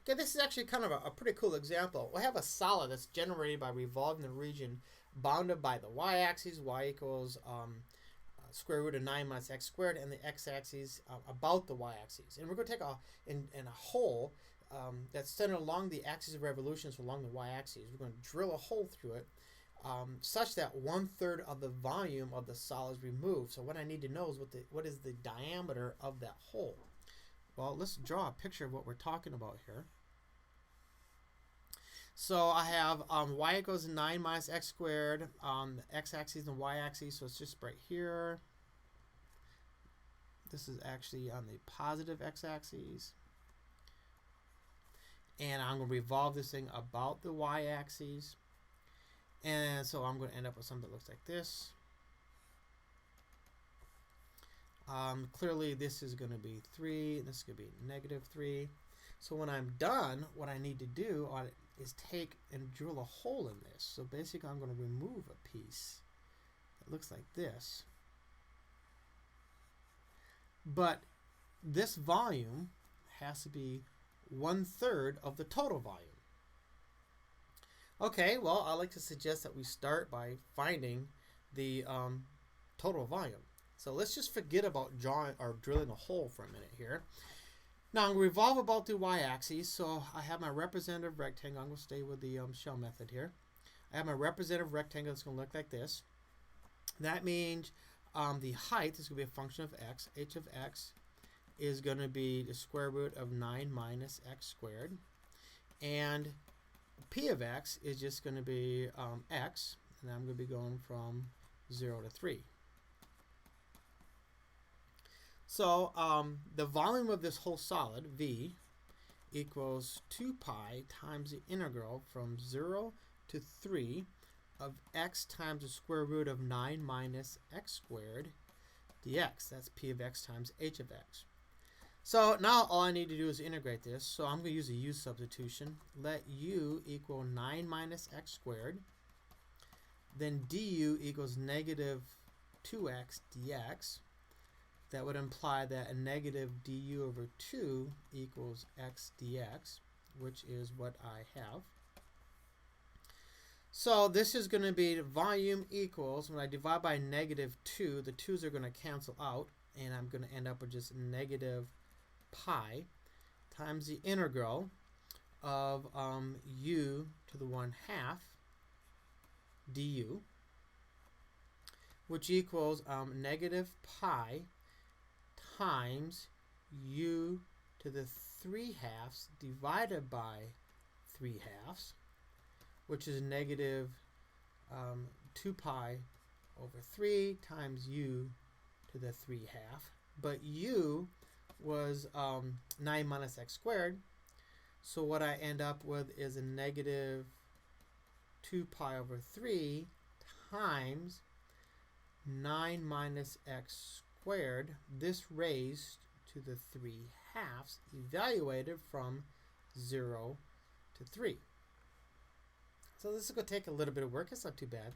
Okay, this is actually kind of a pretty cool example. We have a solid that's generated by revolving the region bounded by the y-axis, y equals square root of 9 minus x squared, and the x-axis about the y-axis. And we're going to take in a hole that's centered along the axis of revolution, so along the y-axis. We're going to drill a hole through it such that 1/3 of the volume of the solid is removed. So what I need to know is what is the diameter of that hole. Well, let's draw a picture of what we're talking about here. So I have y equals 9 minus x squared on the x-axis and y-axis, so it's just right here. This is actually on the positive x-axis. And I'm going to revolve this thing about the y-axis. And so I'm going to end up with something that looks like this. Clearly this is going to be 3, this is going to be -3. So when I'm done, what I need to do is take and drill a hole in this. So basically I'm going to remove a piece that looks like this. But this volume has to be 1/3 of the total volume. Okay, well, I like to suggest that we start by finding the total volume. So let's just forget about drawing or drilling a hole for a minute here. Now I'm going to revolve about the y-axis, so I have my representative rectangle. I'm going to stay with the shell method here. I have my representative rectangle that's going to look like this. That means the height is going to be a function of x. H of x is going to be the square root of 9 minus x squared. And p of x is just going to be x, and I'm going to be going from 0 to 3. So the volume of this whole solid, V, equals 2 pi times the integral from 0 to 3 of x times the square root of 9 minus x squared dx. That's p of x times h of x. So now all I need to do is integrate this. So I'm going to use a u substitution. Let u equal 9 minus x squared. Then du equals -2x dx. That would imply that a negative du over 2 equals x dx, which is what I have. So this is going to be volume equals, when I divide by -2, the 2's are going to cancel out, and I'm going to end up with just -pi times the integral of u to the 1/2 du, which equals -pi times u to the 3/2 divided by 3/2, which is -2 pi over 3 times u to the 3/2. But u was 9 minus x squared, so what I end up with is a -2 pi over 3 times 9 minus x squared, this raised to the 3/2, evaluated from 0 to 3. So this is going to take a little bit of work. It's not too bad.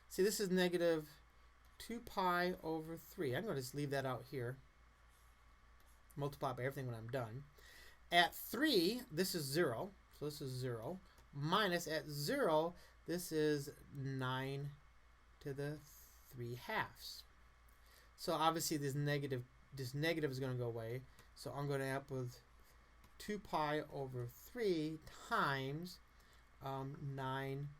See, this is -2 pi over 3. I'm going to just leave that out here. Multiply by everything when I'm done. At 3, this is 0. So this is 0. Minus at 0, this is 9 to the 3/2. So obviously this negative is going to go away. So I'm going to end up with 2 pi over 3 times 9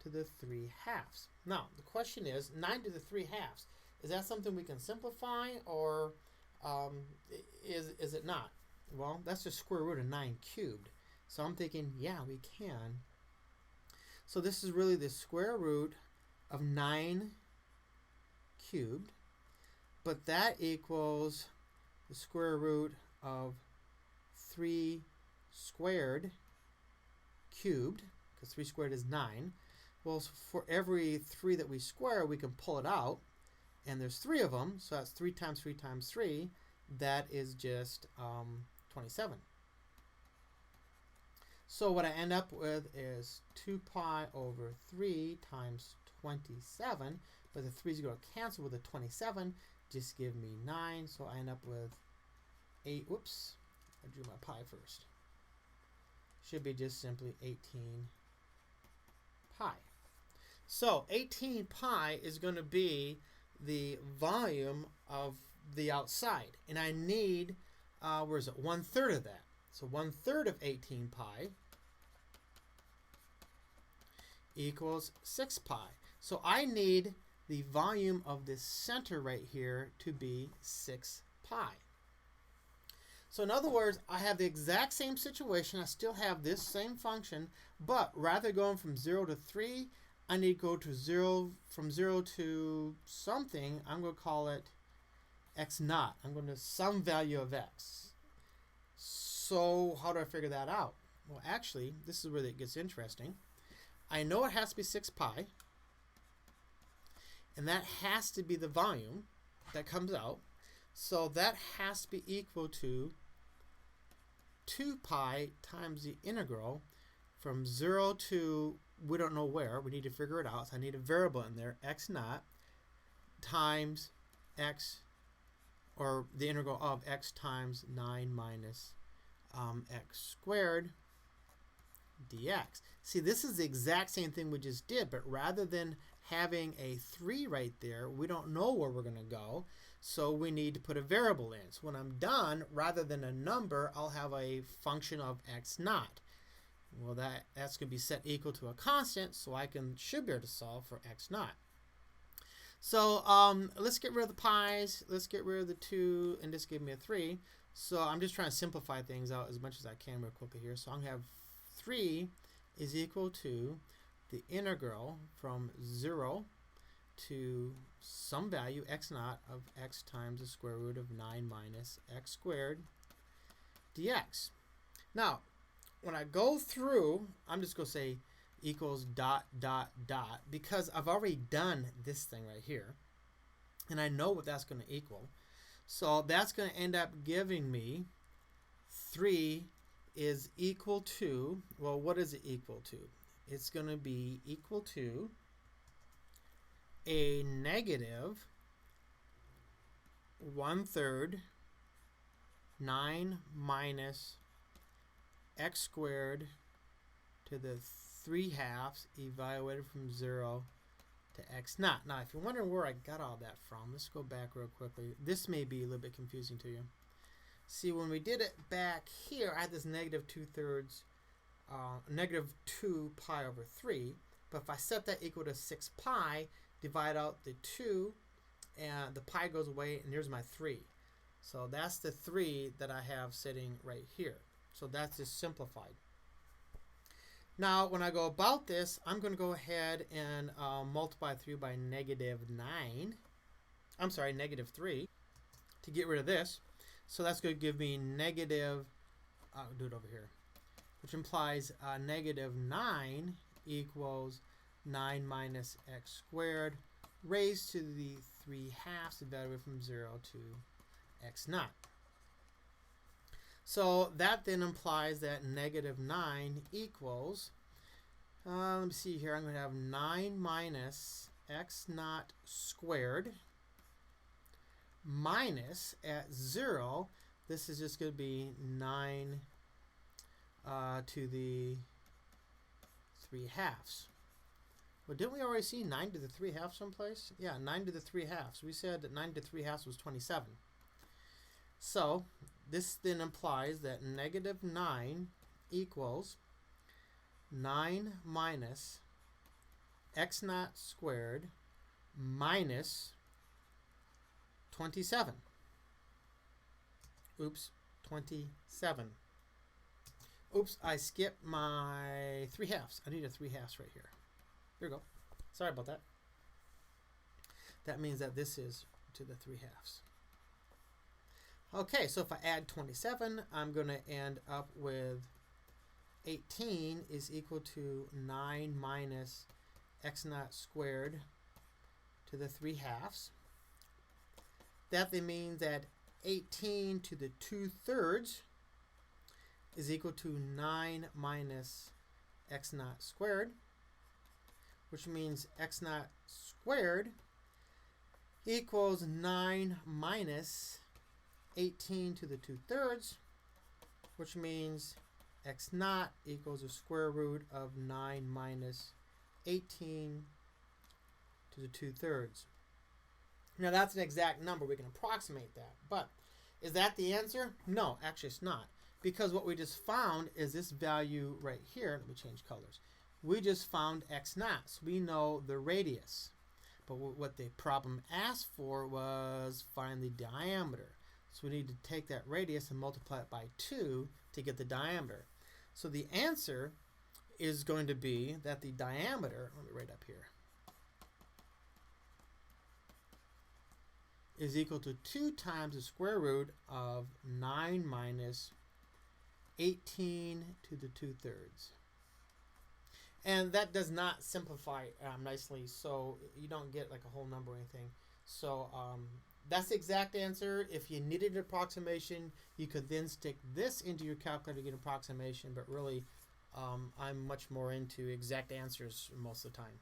to the 3/2. Now the question is, 9 to the 3/2. Is that something we can simplify, or is it not? Well, that's the square root of 9 cubed. So I'm thinking, yeah, we can. So this is really the square root of 9 cubed, but that equals the square root of 3 squared cubed, because 3 squared is 9. Well, for every 3 that we square, we can pull it out, and there's 3 of them, so that's 3 times 3 times 3. That is just 27. So what I end up with is 2 pi over 3 times 27, but the 3's going to cancel with the 27, just give me 9, so I end up with 8. Whoops, I drew my pi first. should be just simply 18 pi. So 18 pi is going to be the volume of the outside. And I need, where is it, 1/3 of that. So 1/3 of 18 pi equals 6 pi. So I need the volume of this center right here to be 6 pi. So in other words, I have the exact same situation. I still have this same function, but rather going from 0 to 3, I need to go to 0, from 0 to something. I'm going to call it x naught. I'm going to some value of x. So how do I figure that out? Well, actually, this is where it gets interesting. I know it has to be 6 pi, and that has to be the volume that comes out. So that has to be equal to 2 pi times the integral from 0 to, we don't know where, we need to figure it out. So I need a variable in there, x naught, times x, or the integral of x times 9 minus x squared dx. See, this is the exact same thing we just did, but rather than having a 3 right there, we don't know where we're going to go, so we need to put a variable in. So when I'm done, rather than a number, I'll have a function of x naught. Well, that's going to be set equal to a constant, so I should be able to solve for x naught. So let's get rid of the pi's, let's get rid of the 2, and just give me a 3. So I'm just trying to simplify things out as much as I can real quickly here. So I'm going to have 3 is equal to the integral from 0 to some value, x naught, of x times the square root of 9 minus x squared dx. Now, when I go through, I'm just going to say equals dot, dot, dot, because I've already done this thing right here, and I know what that's going to equal. So that's going to end up giving me 3 is equal to, well, what is it equal to? It's going to be equal to a negative 1/3 9 minus x squared to the 3/2 evaluated from 0 to x naught. Now, if you're wondering where I got all that from, let's go back real quickly. This may be a little bit confusing to you. See, when we did it back here, I had this negative 2/3, negative 2 pi over 3. But if I set that equal to 6 pi, divide out the 2, and the pi goes away, and here's my 3. So that's the 3 that I have sitting right here. So that's just simplified. Now, when I go about this, I'm going to go ahead and multiply through by negative 9. I'm sorry, negative 3 to get rid of this. So that's going to give me negative, I'll do it over here, which implies negative 9 equals 9 minus x squared raised to the 3/2 evaluated from 0 to x naught. So that then implies that negative 9 equals, let me see here, I'm going to have 9 minus x naught squared minus, at 0, this is just going to be 9 to the 3/2. Well, didn't we already see 9 to the 3/2 someplace? Yeah, 9 to the 3/2. We said that 9 to 3/2 was 27. So this then implies that negative 9 equals 9 minus x naught squared minus 27. Oops, 27. Oops, I skipped my 3/2. I need a 3/2 right here. There we go. Sorry about that. That means that this is to the 3/2. Okay, so if I add 27, I'm going to end up with 18 is equal to 9 minus x naught squared to the 3/2. That then means that 18 to the 2/3 is equal to 9 minus x naught squared, which means x naught squared equals 9 minus 18 to the 2/3, which means x naught equals the square root of 9 minus 18 to the 2/3. Now that's an exact number. We can approximate that. But is that the answer? No, actually it's not. Because what we just found is this value right here. Let me change colors. We just found x naught. So we know the radius. But what the problem asked for was find the diameter. So we need to take that radius and multiply it by 2 to get the diameter. So the answer is going to be that the diameter, let me write up here, is equal to 2 times the square root of 9 minus 18 to the 2/3. And that does not simplify nicely, so you don't get like a whole number or anything. So that's the exact answer. If you needed an approximation, you could then stick this into your calculator to get an approximation, but really I'm much more into exact answers most of the time.